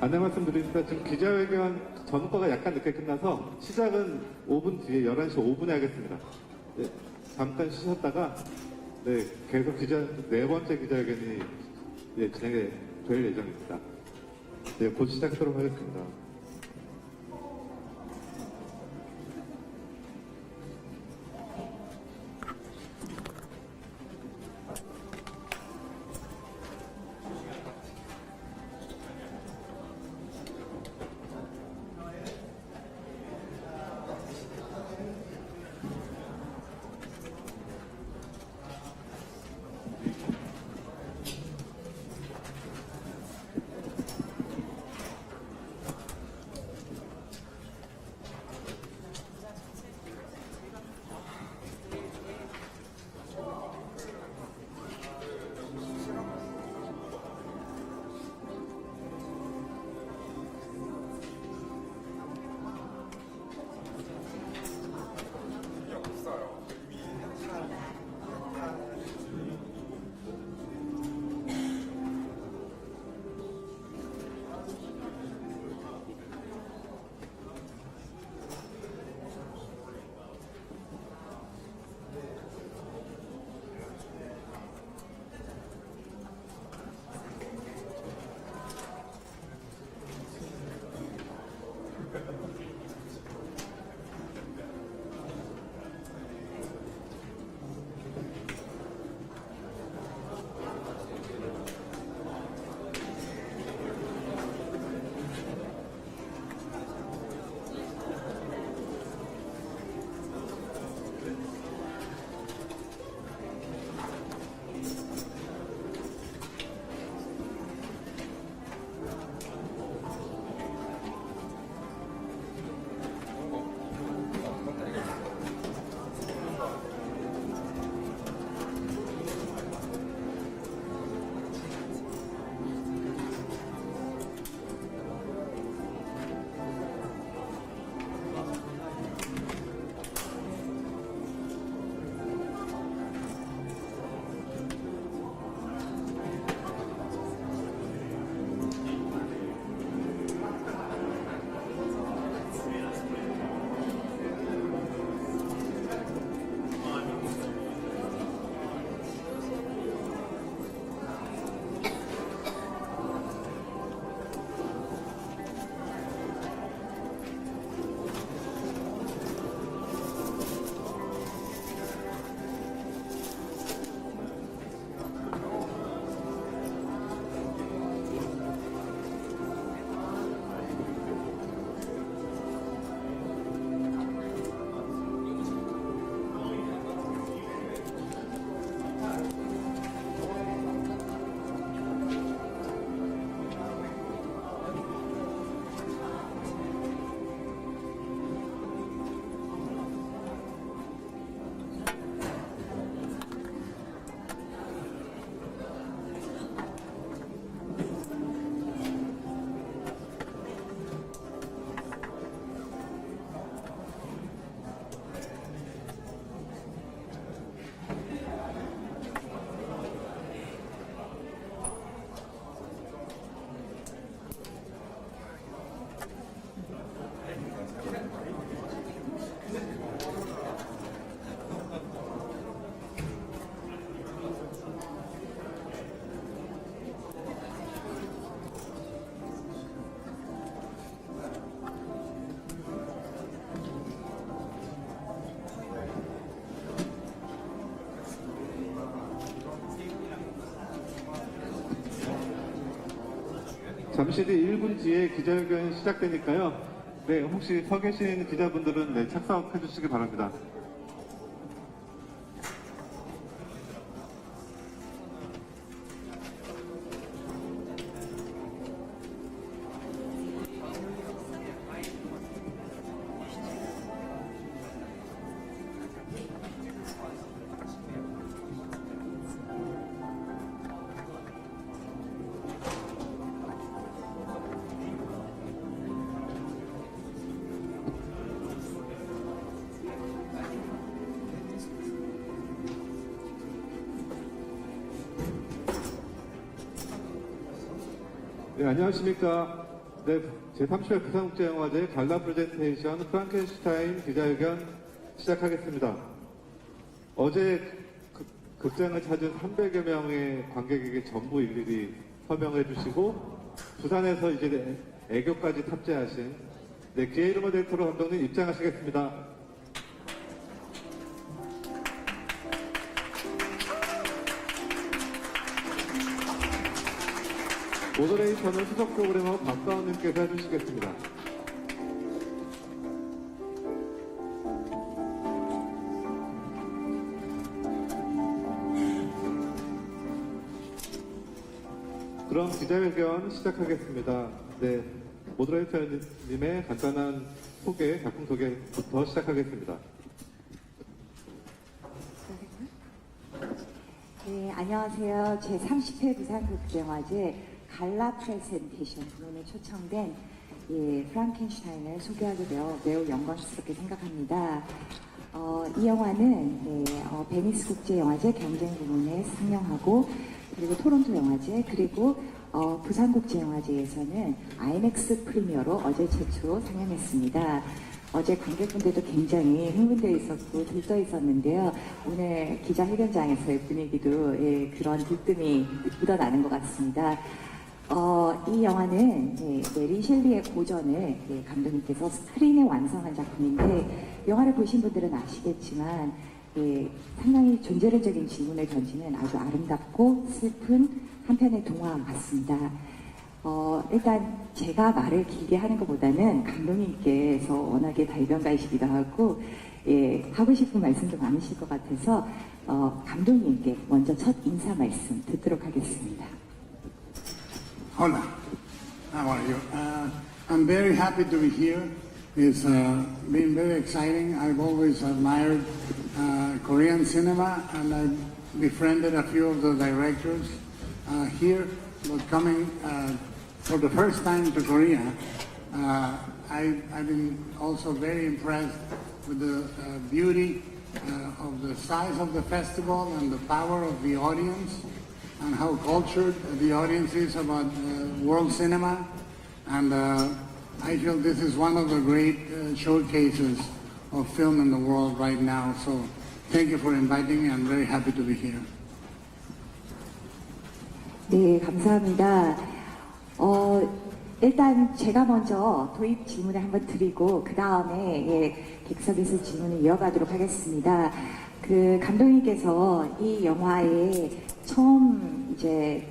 안내 말씀드립니다. 지금 기자회견 전과가 약간 늦게 끝나서 시작은 5분 뒤에 11시 5분에 하겠습니다. 네, 잠깐 쉬셨다가 계속 네 번째 기자회견이 진행이 될 예정입니다. 곧 시작하도록 하겠습니다. 잠시 뒤 1분 뒤에 기자회견이 시작되니까요. 혹시 서 계신 기자분들은 착석해 주시기 바랍니다. 네, 안녕하십니까. 네, 제30회 부산국제영화제 갈라프레젠테이션 프랑켄슈타인 기자회견 시작하겠습니다. 어제 극장을 찾은 300여 명의 관객에게 전부 일일이 서명해 주시고 부산에서 이제 애교까지 탑재하신 기에르모 델 토로 감독님 입장하시겠습니다. 모더레이션은 수석 프로그래머 박가원님께서 해주시겠습니다. 그럼 기자회견 시작하겠습니다. 네, 모더레이터님의 간단한 소개, 작품 소개부터 시작하겠습니다. 네, 안녕하세요. 제30회 부산국제영화제 갈라프레젠테이션 부문에 초청된 프랑켄슈타인을 소개하게 되어 매우 영광스럽게 생각합니다. 이 영화는 베니스 국제영화제 경쟁 부문에 상영하고 그리고 토론토 영화제 그리고 부산국제영화제에서는 아이맥스 프리미어로 어제 최초 상영했습니다. 어제 관객분들도 굉장히 흥분되어 있었고 들떠 있었는데요. 오늘 기자회견장에서의 분위기도 그런 들뜸이 묻어나는 것 같습니다. 이 영화는 메리 셸리의 고전을 감독님께서 스크린에 완성한 작품인데 영화를 보신 분들은 아시겠지만 상당히 존재론적인 질문을 던지는 아주 아름답고 슬픈 한편의 동화 같습니다. 일단 제가 말을 길게 하는 것보다는 감독님께서 워낙에 달변가이시기도 하고 하고 싶은 말씀도 많으실 것 같아서 감독님께 먼저 첫 인사 말씀 듣도록 하겠습니다. Hola, how are you? I'm very happy to be here. It's been very exciting. I've always admired Korean cinema and I've befriended a few of the directors here. But coming for the first time to Korea, I've been also very impressed with the beauty of the size of the festival and the power of the audience and how cultured the audience is about world cinema. And I feel this is one of the great showcases of film in the world right now. So thank you for inviting me. I'm very happy to be here. 네, 감사합니다. 일단 제가 먼저 도입 질문을 한번 드리고 그 다음에 객석에서 질문을 이어가도록 하겠습니다. 감독님께서 이 영화에 처음 이제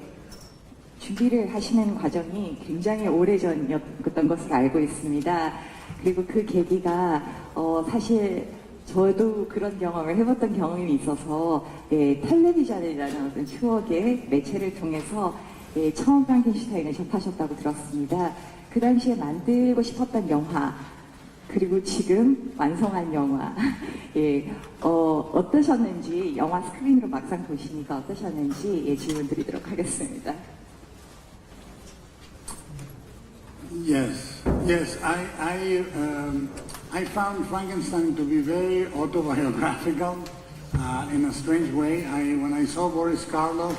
준비를 하시는 과정이 굉장히 오래전이었던 것을 알고 있습니다. 그리고 그 계기가 사실 저도 그런 경험을 해봤던 경험이 있어서 텔레비전이라는 어떤 추억의 매체를 통해서 처음 프랑켄슈타인을 접하셨다고 들었습니다. 그 당시에 만들고 싶었던 영화 그리고 지금 완성한 영화 어떠셨는지 영화 스크린으로 막상 보시니까 어떠셨는지 질문 드리도록 하겠습니다. Yes, I found Frankenstein to be very autobiographical in a strange way. When I saw Boris Karloff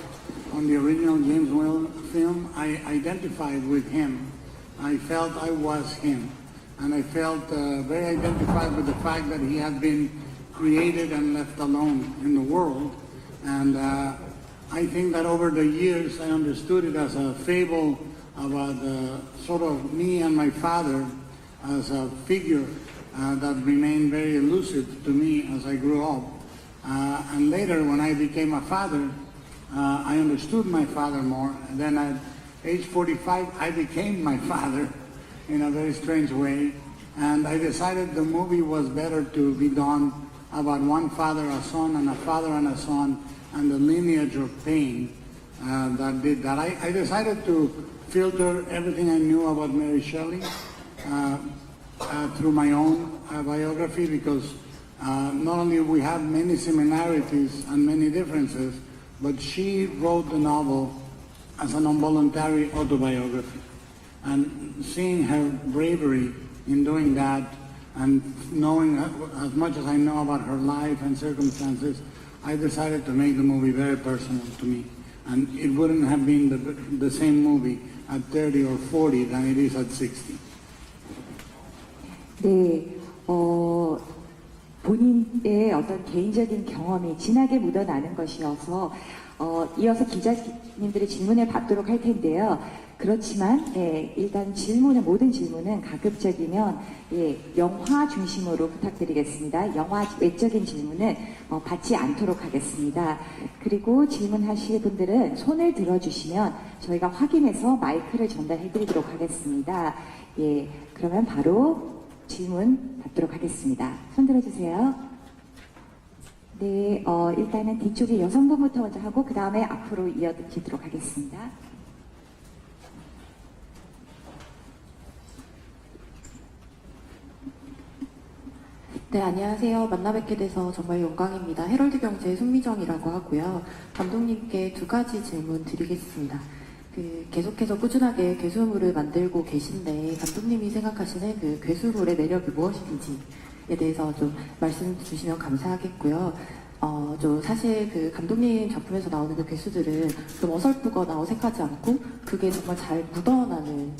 on the original James Whale film, I identified with him. I felt I was him. And I felt very identified with the fact that he had been created and left alone in the world. And I think that over the years I understood it as a fable about sort of me and my father as a figure that remained very elusive to me as I grew up. And later when I became a father, I understood my father more. And then at age 45, I became my father in a very strange way. And I decided the movie was better to be done about one father, a son, and a father and a son, and the lineage of pain that did that. I decided to filter everything I knew about Mary Shelley through my own biography because not only we have many similarities and many differences, but she wrote the novel as an involuntary autobiography. And seeing her bravery in doing that and knowing as much as I know about her life and circumstances, I decided to make the movie very personal to me. And it wouldn't have been the same movie at 30 or 40 than it is at 60. 네, 본인의 어떤 개인적인 경험이 진하게 묻어나는 것이어서 이어서 기자님들의 질문을 받도록 할 텐데요. 그렇지만 일단 모든 질문은 가급적이면 영화 중심으로 부탁드리겠습니다. 영화 외적인 질문은 받지 않도록 하겠습니다. 그리고 질문하실 분들은 손을 들어주시면 저희가 확인해서 마이크를 전달해드리도록 하겠습니다. 예, 그러면 바로 질문 받도록 하겠습니다. 손 들어주세요. 네, 일단은 뒤쪽에 여성분부터 먼저 하고 그 다음에 앞으로 이어지도록 하겠습니다. 네, 안녕하세요. 만나 뵙게 돼서 정말 영광입니다. 헤럴드 경제의 손미정이라고 하고요. 감독님께 두 가지 질문 드리겠습니다. 계속해서 꾸준하게 괴수물을 만들고 계신데 감독님이 생각하시는 그 괴수물의 매력이 무엇인지에 대해서 좀 말씀 주시면 감사하겠고요. 사실 그 감독님 작품에서 나오는 그 괴수들은 좀 어설프거나 어색하지 않고 그게 정말 잘 묻어나는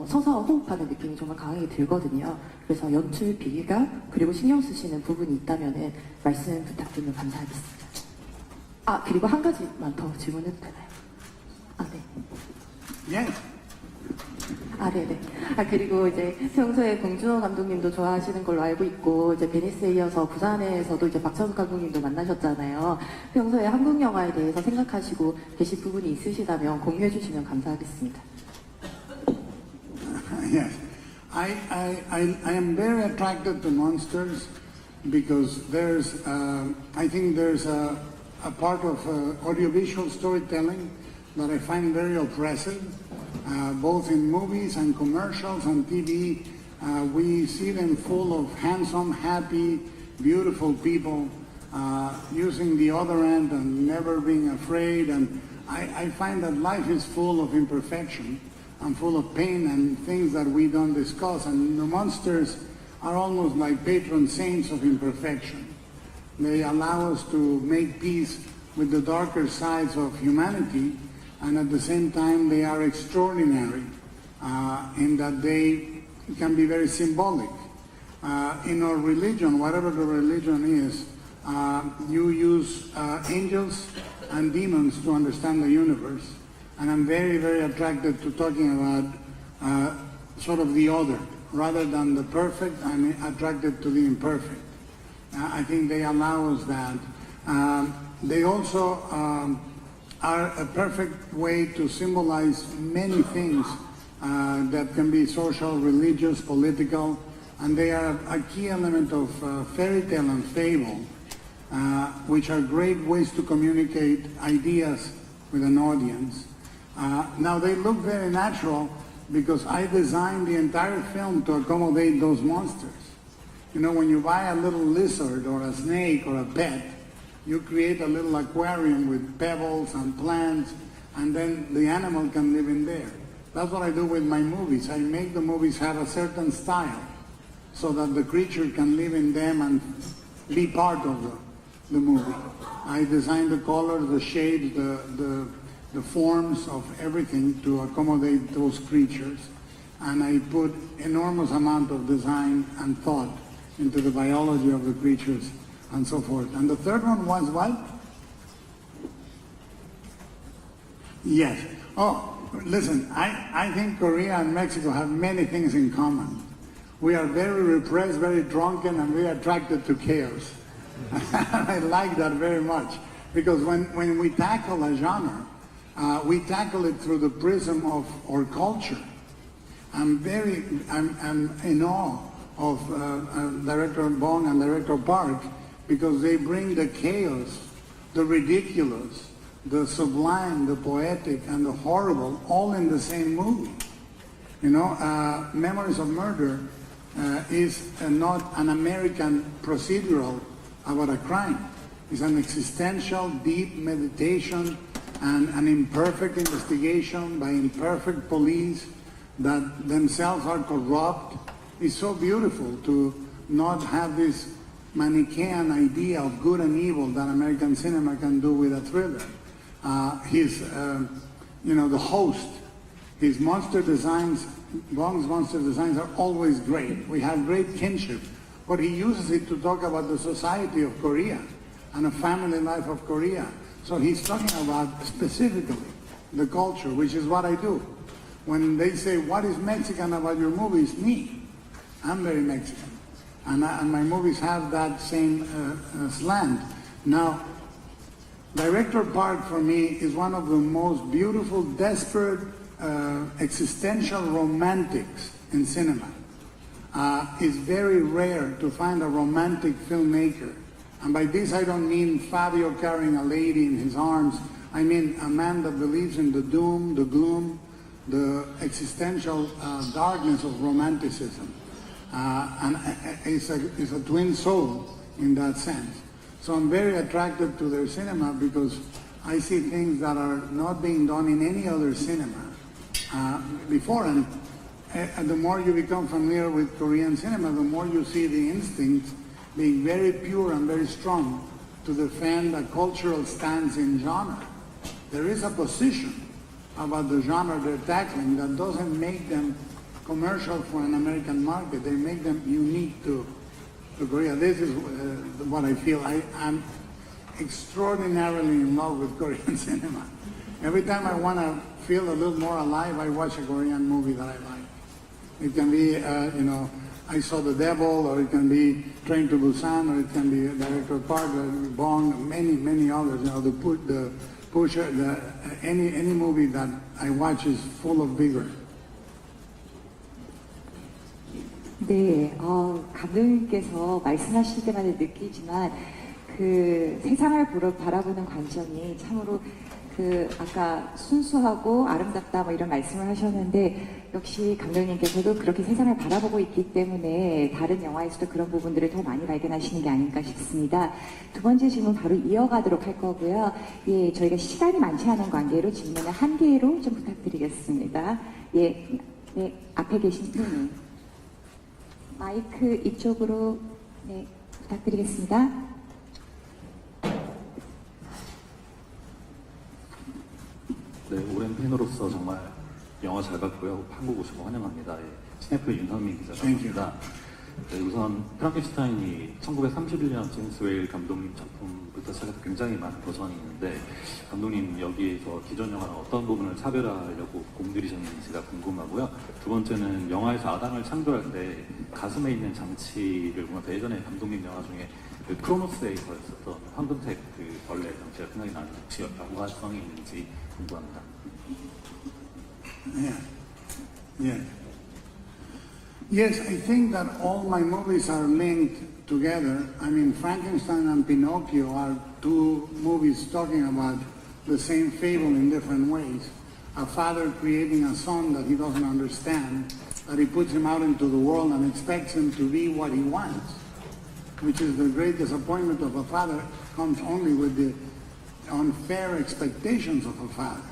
서서 호흡하는 느낌이 정말 강하게 들거든요. 그래서 연출 비결 그리고 신경 쓰시는 부분이 있다면 말씀 부탁드리면 감사하겠습니다. 그리고 한 가지만 더 질문해도 되나요? 네. Yes. 네네. 그리고 이제 평소에 공준호 감독님도 좋아하시는 걸로 알고 있고, 이제 베니스에 이어서 부산에서도 이제 박찬욱 감독님도 만나셨잖아요. 평소에 한국 영화에 대해서 생각하시고 계신 부분이 있으시다면 공유해 주시면 감사하겠습니다. Yes. I am very attracted to monsters because I think there's a part of audiovisual storytelling that I find very oppressive, both in movies and commercials and TV. We see them full of handsome, happy, beautiful people using the other end and never being afraid. And I find that life is full of imperfection and full of pain and things that we don't discuss. And the monsters are almost like patron saints of imperfection. They allow us to make peace with the darker sides of humanity, and at the same time they are extraordinary in that they can be very symbolic. In our religion, whatever the religion is, you use angels and demons to understand the universe. And I'm very, very attracted to talking about sort of the other. Rather than the perfect, I'm attracted to the imperfect. I think they allow us that. They also are a perfect way to symbolize many things that can be social, religious, political, and they are a key element of fairy tale and fable, which are great ways to communicate ideas with an audience. Now they look very natural because I designed the entire film to accommodate those monsters. You know, when you buy a little lizard or a snake or a pet, you create a little aquarium with pebbles and plants, and then the animal can live in there. That's what I do with my movies. I make the movies have a certain style so that the creature can live in them and be part of the movie. I design the colors, the shades, the forms of everything to accommodate those creatures, and I put enormous amount of design and thought into the biology of the creatures and so forth. And the third one was what? Yes. Oh, listen, I think Korea and Mexico have many things in common. We are very repressed, very drunken, and very attracted to chaos. I like that very much, because when we tackle a genre, we tackle it through the prism of our culture. I'm in awe of Director Bong and Director Park, because they bring the chaos, the ridiculous, the sublime, the poetic, and the horrible all in the same movie. You know, Memories of Murder is not an American procedural about a crime. It's an existential, deep meditation and an imperfect investigation by imperfect police that themselves are corrupt. It's so beautiful to not have this Manichaean idea of good and evil that American cinema can do with a thriller. The host His monster designs, Bong's monster designs are always great. We have great kinship, but he uses it to talk about the society of Korea and a family life of Korea. So he's talking about specifically the culture, which is what I do. When they say, what is Mexican about your movies? Me. I'm very Mexican. And my movies have that same slant. Now, Director Park for me is one of the most beautiful, desperate, existential romantics in cinema. It's very rare to find a romantic filmmaker. And by this I don't mean Fabio carrying a lady in his arms. I mean a man that believes in the doom, the gloom, the existential darkness of romanticism. And it's a twin soul in that sense. So I'm very attracted to their cinema because I see things that are not being done in any other cinema before. And the more you become familiar with Korean cinema, the more you see the instincts being very pure and very strong to defend a cultural stance in genre. There is a position about the genre they're tackling that doesn't make them commercial for an American market. They make them unique to Korea. This is what I feel. I'm extraordinarily in love with Korean cinema. Every time I want to feel a little more alive, I watch a Korean movie that I like. It can be, I Saw the Devil, or it can be Train to Busan, or it can be Director Park, Bong, many others. The Pusher, any movie that I watch is full of vigor. 네, 감독님께서 말씀하실 때마다 느끼지만 그 세상을 바라보는 관점이 참으로 아까 순수하고 아름답다 뭐 이런 말씀을 하셨는데 역시 감독님께서도 그렇게 세상을 바라보고 있기 때문에 다른 영화에서도 그런 부분들을 더 많이 발견하시는 게 아닐까 싶습니다. 두 번째 질문 바로 이어가도록 할 거고요. 예, 저희가 시간이 많지 않은 관계로 질문을 한 개로 좀 부탁드리겠습니다. 예, 네, 앞에 계신 분 마이크 이쪽으로 네, 부탁드리겠습니다. 네, 오랜 팬으로서 정말 영화 잘 봤고요. 한국 오신 거 환영합니다. 예, 시네필 윤선민 기자라고 합니다. 네, 우선 프랑켄슈타인이 1931년 제임스 웨일 감독님 작품부터 시작해서 굉장히 많은 버전이 있는데 감독님 여기에서 기존 영화랑 어떤 부분을 차별화하려고 공들이셨는지가 궁금하고요. 두 번째는 영화에서 아담을 창조할 때 가슴에 있는 장치를 보면서 예전에 감독님 영화 중에 그 크로노스에서 있었던 황금색 그 벌레 장치가 생각이 나는데 혹시 연관성이 있는지 궁금합니다. Yes, I think that all my movies are linked together. I mean, Frankenstein and Pinocchio are two movies talking about the same fable in different ways. A father creating a son that he doesn't understand, that he puts him out into the world and expects him to be what he wants, which is the great disappointment of a father, comes only with the unfair expectations of a father.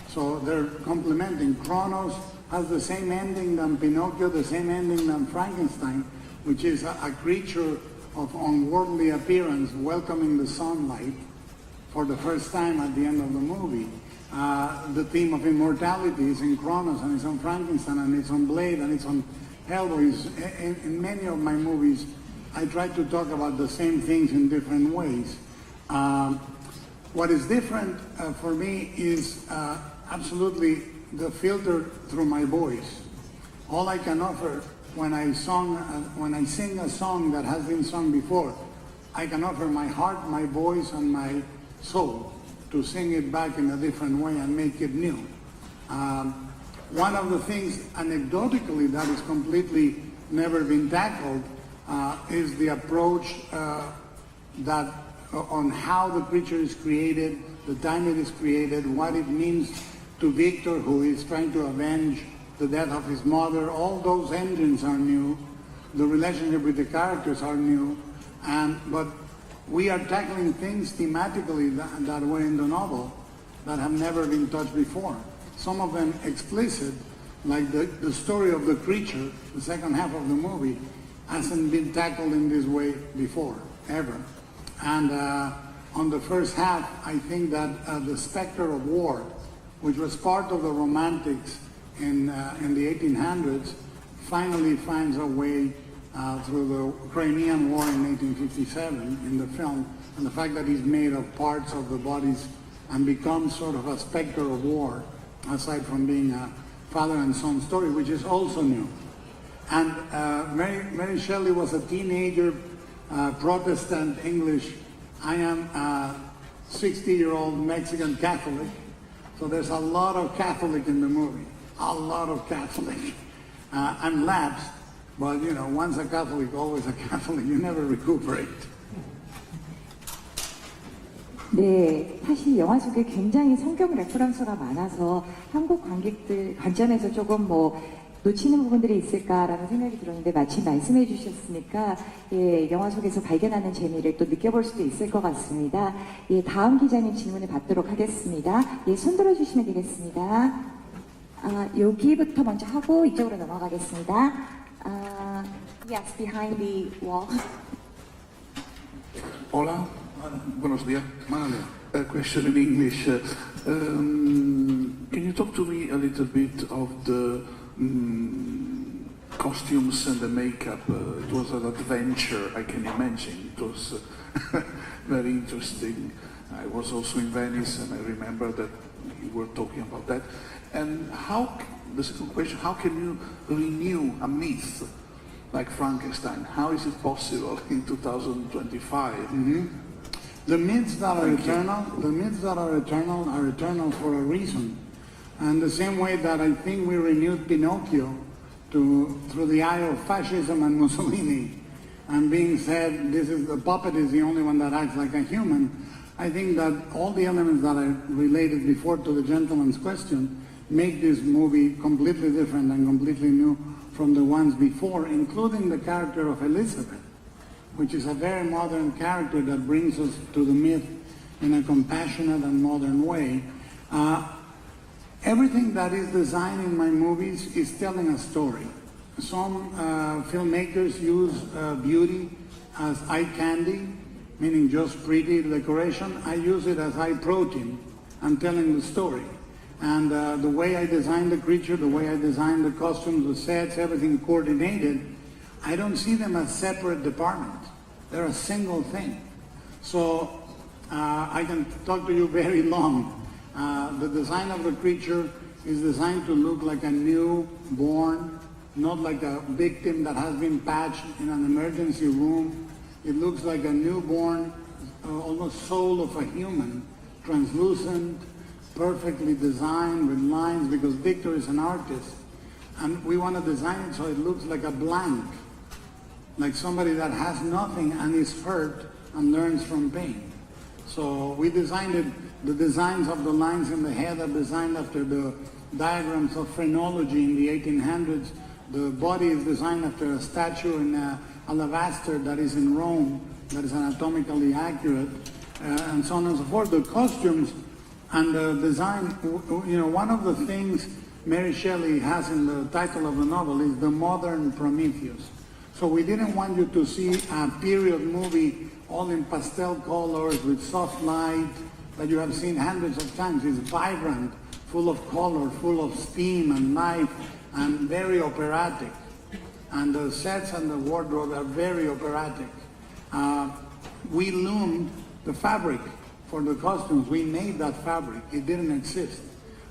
So they're complementing. Kronos has the same ending than Pinocchio, the same ending than Frankenstein, which is a creature of unworldly appearance welcoming the sunlight for the first time at the end of the movie. The theme of immortality is in Kronos, and it's on Frankenstein, and it's on Blade, and it's on Hellboy. In many of my movies, I try to talk about the same things in different ways. What is different for me is absolutely the filter through my voice. All I can offer when I sing a song that has been sung before, I can offer my heart, my voice, and my soul to sing it back in a different way and make it new. One of the things, anecdotically, that is completely never been tackled is the approach that on how the creature is created, the time it is created, what it means to Victor, who is trying to avenge the death of his mother. All those engines are new. The relationship with the characters are new. But we are tackling things thematically that were in the novel that have never been touched before. Some of them explicit, like the story of the creature, the second half of the movie, hasn't been tackled in this way before, ever. And on the first half, I think that the specter of war, which was part of the Romantics, in the 1800s finally finds a way through the Crimean War in 1857 in the film, and the fact that he's made of parts of the bodies and becomes sort of a specter of war, aside from being a father and son story, which is also new. And Mary Shelley was a teenager, Protestant English. I am a 60-year-old Mexican Catholic, so there's a lot of Catholic in the movie, a lot of Catholic. I'm lapsed, but you know, once a Catholic, always a Catholic. You never recuperate. 네, 사실 영화 속에 굉장히 성경 레퍼런스가 많아서 한국 관객들 관점에서 조금 놓치는 부분들이 있을까라는 생각이 들었는데 마침 말씀해 주셨으니까 예, 영화 속에서 발견하는 재미를 또 느껴볼 수도 있을 것 같습니다. 예, 다음 기자님 질문을 받도록 하겠습니다. 예, 손 들어주시면 되겠습니다. 여기부터 먼저 하고 이쪽으로 넘어가겠습니다. Yes, behind the wall. Hola, buenos días. Buenos días. A question in English. Can you talk to me a little bit of the costumes and the makeup? It was an adventure, I can imagine. It was very interesting. I was also in Venice, and I remember that you were talking about that. And the second question, how can you renew a myth like Frankenstein? How is it possible in 2025? Mm-hmm. The myths that are eternal are eternal for a reason. And the same way that I think we renewed Pinocchio through the eye of fascism and Mussolini, and being said the puppet is the only one that acts like a human, I think that all the elements that I related before to the gentleman's question make this movie completely different and completely new from the ones before, including the character of Elizabeth, which is a very modern character that brings us to the myth in a compassionate and modern way. Everything that is designed in my movies is telling a story. Some filmmakers use beauty as eye candy, meaning just pretty decoration. I use it as eye protein. I'm telling the story. And the way I design the creature, the way I design the costumes, the sets, everything coordinated, I don't see them as separate departments. They're a single thing. So I can talk to you very long. The design of the creature is designed to look like a newborn, not like a victim that has been patched in an emergency room. It looks like a newborn, almost soul of a human, translucent, perfectly designed with lines, because Victor is an artist. And we want to design it so it looks like a blank, like somebody that has nothing and is hurt and learns from pain. So we designed it, the designs of the lines in the head are designed after the diagrams of phrenology in the 1800s. The body is designed after a statue in alabaster that is in Rome, that is anatomically accurate, and so on and so forth. The costumes and the design, you know, one of the things Mary Shelley has in the title of the novel is the modern Prometheus. So we didn't want you to see a period movie all in pastel colors with soft light that you have seen hundreds of times. It's vibrant, full of color, full of steam and life, and very operatic. And the sets and the wardrobe are very operatic. We loomed the fabric for the costumes. We made that fabric. It didn't exist.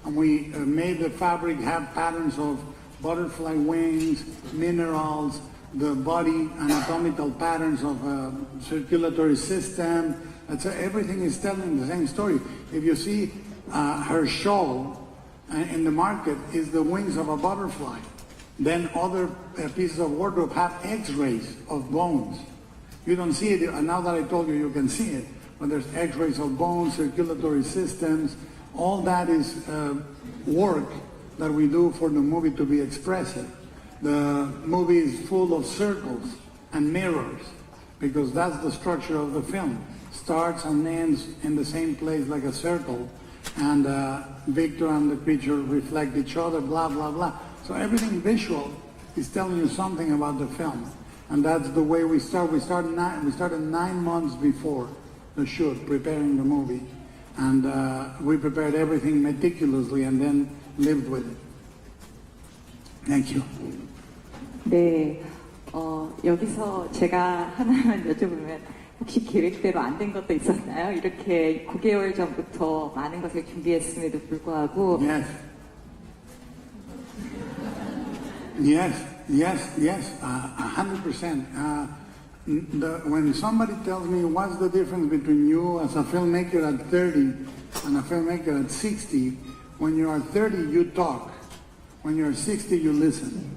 And we made the fabric have patterns of butterfly wings, minerals, the body anatomical patterns of a circulatory system. Everything is telling the same story. If you see her shawl in the market is the wings of a butterfly. Then other pieces of wardrobe have x-rays of bones. You don't see it, and now that I told you, you can see it. But there's x-rays of bones, circulatory systems. All that is work that we do for the movie to be expressive. The movie is full of circles and mirrors, because that's the structure of the film. Starts and ends in the same place like a circle, and Victor and the creature reflect each other, blah, blah, blah. So everything visual is telling you something about the film. And that's the way we start. We started 9 months before the shoot, preparing the movie. And we prepared everything meticulously and then lived with it. Thank you. 네, 여기서 제가 하나만 여쭤보면 혹시 계획대로 안 된 것도 있었나요? 이렇게 9개월 전부터 많은 것을 준비했음에도 불구하고 Yes. Yes, yes, yes, 100%. When somebody tells me what's the difference between you as a filmmaker at 30 and a filmmaker at 60, when you are 30 you talk, when you're 60 you listen.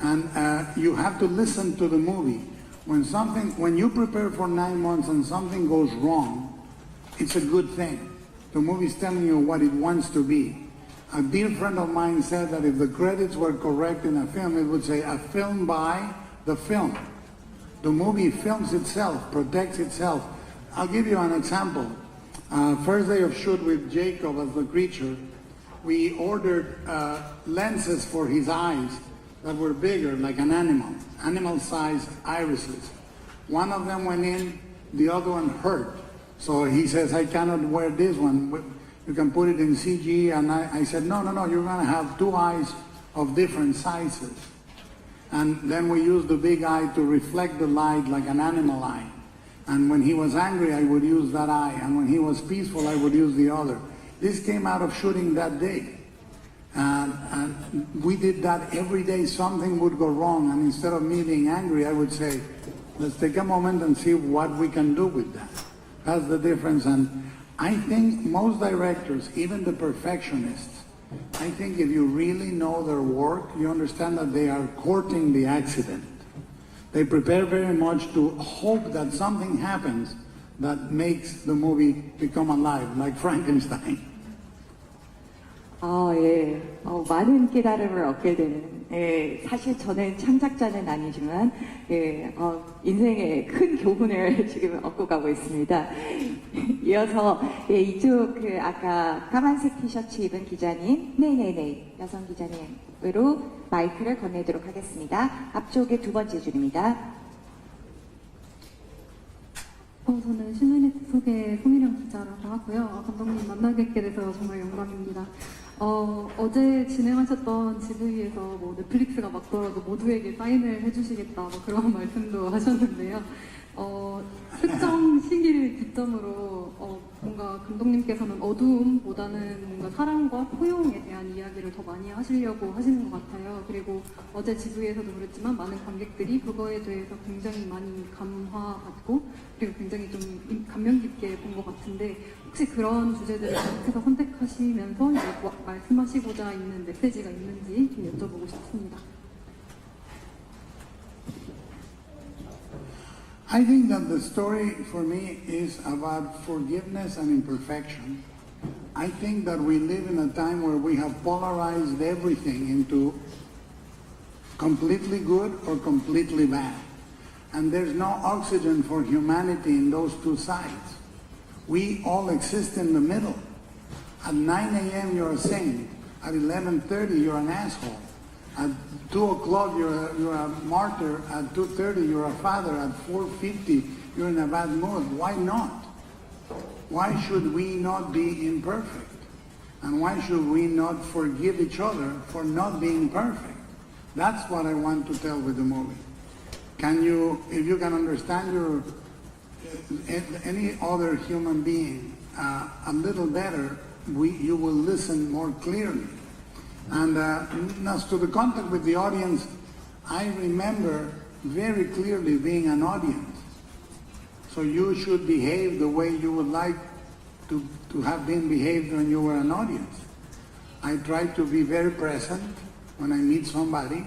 And you have to listen to the movie. When you prepare for 9 months and something goes wrong, it's a good thing. The movie's telling you what it wants to be. A dear friend of mine said that if the credits were correct in a film, it would say a film by the film. The movie films itself, protects itself. I'll give you an example. First day of shoot with Jacob as the creature, we ordered lenses for his eyes that were bigger, like an animal-sized irises. One of them went in, the other one hurt. So he says, I cannot wear this one. You can put it in CG. And I said, no, you're gonna have 2 eyes of different sizes. And then we used the big eye to reflect the light like an animal eye. And when he was angry, I would use that eye. And when he was peaceful, I would use the other. This came out of shooting that day. And we did that every day. Something would go wrong. And instead of me being angry, I would say, let's take a moment and see what we can do with that. That's the difference. And I think most directors, even the perfectionists, I think if you really know their work, you understand that they are courting the accident. They prepare very much to hope that something happens that makes the movie become alive, like Frankenstein. 예. 많은 깨달음을 얻게 되는, 사실 저는 창작자는 아니지만, 인생의 큰 교훈을 지금 얻고 가고 있습니다. 이어서, 이쪽, 아까 까만색 티셔츠 입은 기자님, 네네네, 여성 기자님으로 마이크를 건네도록 하겠습니다. 앞쪽에 2번째 줄입니다. 저는 신라이네트 속의 송혜령 기자라고 하고요. 감독님 만나뵙게 돼서 정말 영광입니다. 어제 진행하셨던 GV에서 뭐 넷플릭스가 막더라도 모두에게 사인을 해주시겠다 뭐 그런 말씀도 하셨는데요. 특정 시기를 기점으로 뭔가 감독님께서는 어두움보다는 뭔가 사랑과 포용에 대한 이야기를 더 많이 하시려고 하시는 것 같아요. 그리고 어제 GV에서도 그랬지만 많은 관객들이 그거에 대해서 굉장히 많이 감화받고 그리고 굉장히 좀 감명 깊게 본 것 같은데 혹시 그런 주제들을 계속해서 선택하시면서 이제 말씀하시고자 있는 메시지가 있는지 좀 여쭤보고 싶습니다. I think that the story for me is about forgiveness and imperfection. I think that we live in a time where we have polarized everything into completely good or completely bad. And there's no oxygen for humanity in those two sides. We all exist in the middle. At 9 a.m. you're a saint. At 11:30 you're an asshole. At 2 o'clock you're a martyr. At 2:30 you're a father. At 4:50 you're in a bad mood. Why not? Why should we not be imperfect? And why should we not forgive each other for not being perfect? That's what I want to tell with the movie. If you can understand any other human being a little better, you will listen more clearly. And as to the contact with the audience, I remember very clearly being an audience. So you should behave the way you would like to have been behaved when you were an audience. I try to be very present when I meet somebody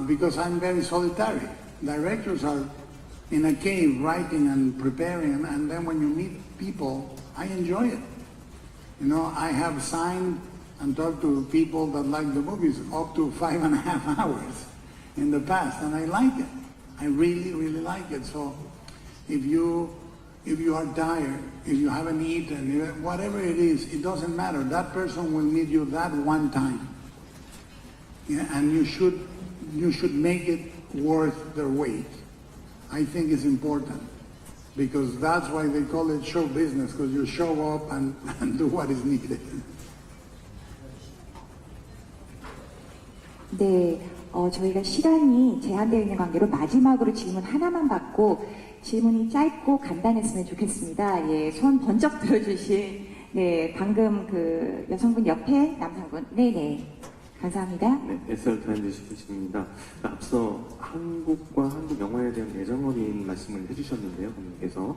because I'm very solitary. Directors are in a cave writing and preparing, and then when you meet people, I enjoy it. You know, I have signed and talked to people that like the movies up to 5.5 hours in the past, and I like it. I really, really like it. So if you are tired, if you haven't eaten, whatever it is, it doesn't matter. That person will meet you that one time. Yeah, and you should make it worth their weight. I think it's important because that's why they call it show business, because you show up and do what is needed. 네, 저희가 시간이 제한되어 있는 관계로 마지막으로 질문 하나만 받고 질문이 짧고 간단했으면 좋겠습니다. 예, 손 번쩍 들어주신 네, 방금 그 여성분 옆에 남성분, 네네, 감사합니다. 네, SR 트렌드 시입니다. 앞서 한국과 한국 영화에 대한 애정 어린 말씀을 해주셨는데요, 감독님께서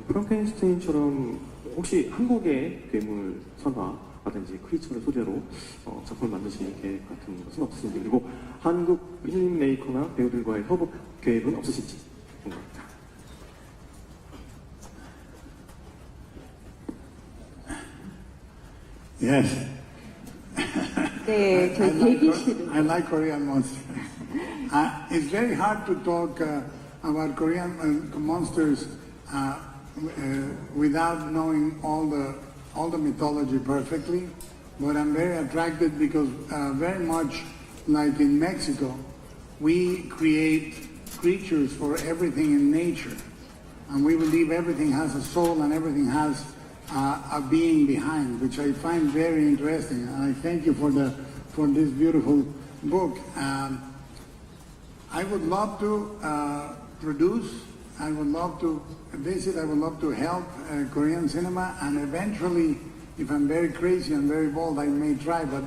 프랑켄슈타인처럼 혹시 한국의 괴물 선화라든지 크리처를 소재로 작품을 만드실 계획 같은 것은 없으신지, 그리고 한국 필름 메이커나 배우들과의 협업 계획은 없으신지 궁금합니다. Yes. 네, 저희 대기실. I like Korean monsters. It's very hard to talk about Korean monsters without knowing all the mythology perfectly. But I'm very attracted because very much like in Mexico, we create creatures for everything in nature, and we believe everything has a soul and everything has a being behind, which I find very interesting. And I thank you for this beautiful book. I would love to produce. I would love to visit. I would love to help Korean cinema, and eventually, if I'm very crazy and very bold, I may try. But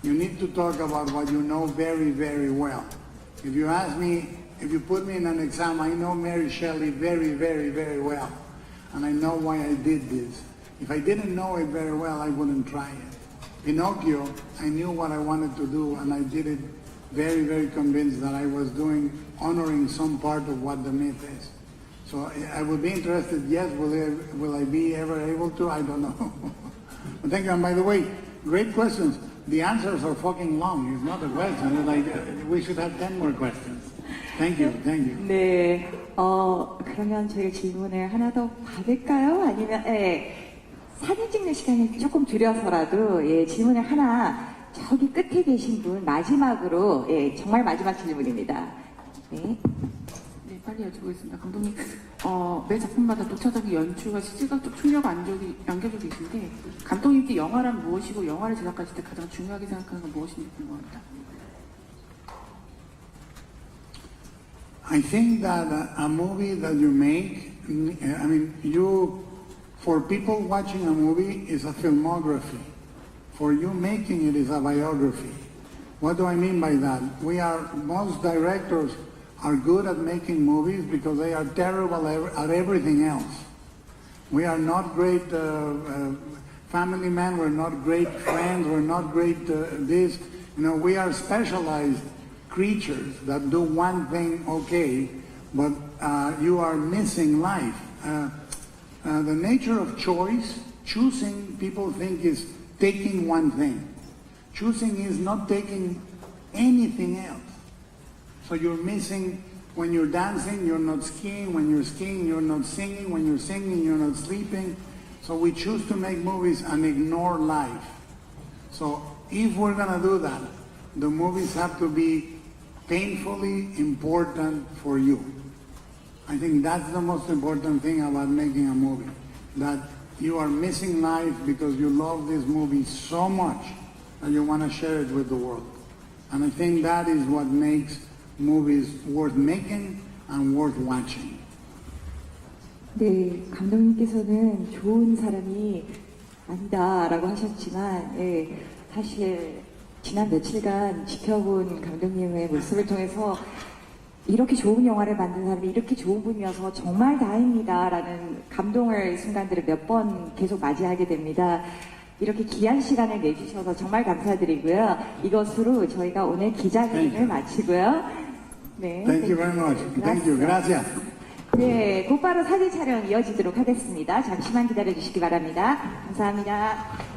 you need to talk about what you know very, very well. If you ask me, if you put me in an exam, I know Mary Shelley very, very, very well, and I know why I did this. If I didn't know it very well, I wouldn't try it. Pinocchio, I knew what I wanted to do, and I did it very, very convinced that I was honoring some part of what the myth is. So I would be interested, yes, will I be ever able to? I don't know. But thank you, and by the way, great questions. The answers are fucking long. It's not a question. It's like, we should have 10 more questions. Thank you, thank you. 네, 그러면 저희가 질문을 하나 더 받을까요? 아니면, 사진 찍는 시간을 조금 줄여서라도, 질문을 하나, 저기 끝에 계신 분, 마지막으로, 정말 마지막 질문입니다. 네. 네, 빨리 여쭤보겠습니다. 감독님, 매 작품마다 독자적인 연출과 시각적 충격을 안겨주고 계신데, 감독님께 영화란 무엇이고, 영화를 제작하실 때 가장 중요하게 생각하는 건 무엇인지 궁금합니다. I think that a movie that you make, I mean, for people watching a movie, is a filmography. For you making it is a biography. What do I mean by that? Most directors are good at making movies because they are terrible at everything else. We are not great family men, we're not great friends, we're not great this. We are specialized creatures that do one thing okay, but you are missing life. The nature of choice, choosing, people think is taking one thing. Choosing is not taking anything else. So you're missing, when you're dancing, you're not skiing. When you're skiing, you're not singing. When you're singing, you're not sleeping. So we choose to make movies and ignore life. So if we're gonna do that, the movies have to be painfully important for you. I think that's the most important thing about making a movie, that you are missing life because you love this movie so much that you want to share it with the world. And I think that is what makes movies worth making and worth watching. 네, 감독님께서는 좋은 사람이 아니다라고 하셨지만, 사실 지난 며칠간 지켜본 감독님의 모습을 통해서 이렇게 좋은 영화를 만든 사람이 이렇게 좋은 분이어서 정말 다행이다라는 감동을 순간들을 몇 번 계속 맞이하게 됩니다. 이렇게 귀한 시간을 내주셔서 정말 감사드리고요. 이것으로 저희가 오늘 기자회견을 마치고요. 네. Thank you very much. Thank you. Gracias. 네, 곧바로 사진 촬영 이어지도록 하겠습니다. 잠시만 기다려 주시기 바랍니다. 감사합니다.